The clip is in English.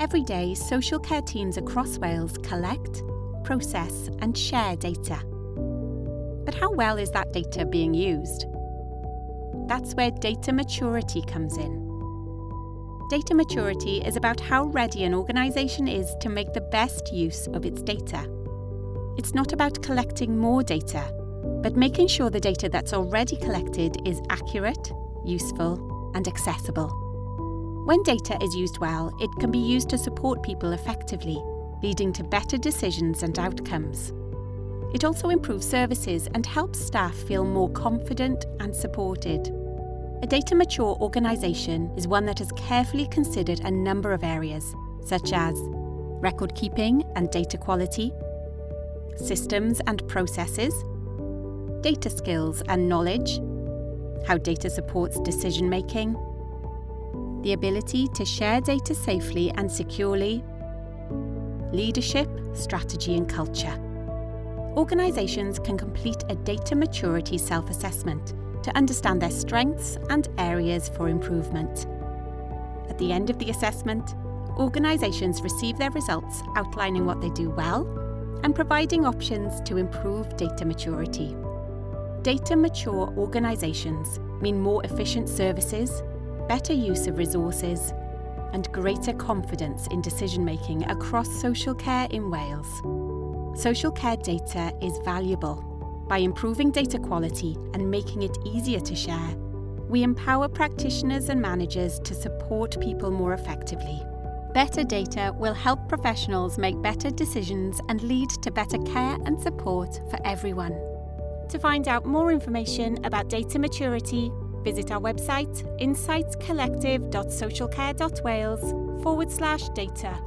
Every day, social care teams across Wales collect, process and share data. But how well is that data being used? That's where data maturity comes in. Data maturity is about how ready an organisation is to make the best use of its data. It's not about collecting more data, but making sure the data that's already collected is accurate, useful, and accessible. When data is used well, it can be used to support people effectively, leading to better decisions and outcomes. It also improves services and helps staff feel more confident and supported. A data-mature organisation is one that has carefully considered a number of areas, such as record keeping and data quality, systems and processes, data skills and knowledge, how data supports decision-making, the ability to share data safely and securely, leadership, strategy and culture. Organisations can complete a data maturity self-assessment to understand their strengths and areas for improvement. At the end of the assessment, organisations receive their results outlining what they do well and providing options to improve data maturity. Data mature organisations mean more efficient services, better use of resources, and greater confidence in decision-making across social care in Wales. Social care data is valuable. By improving data quality and making it easier to share, we empower practitioners and managers to support people more effectively. Better data will help professionals make better decisions and lead to better care and support for everyone. To find out more information about data maturity, visit our website insightscollective.socialcare.wales/data.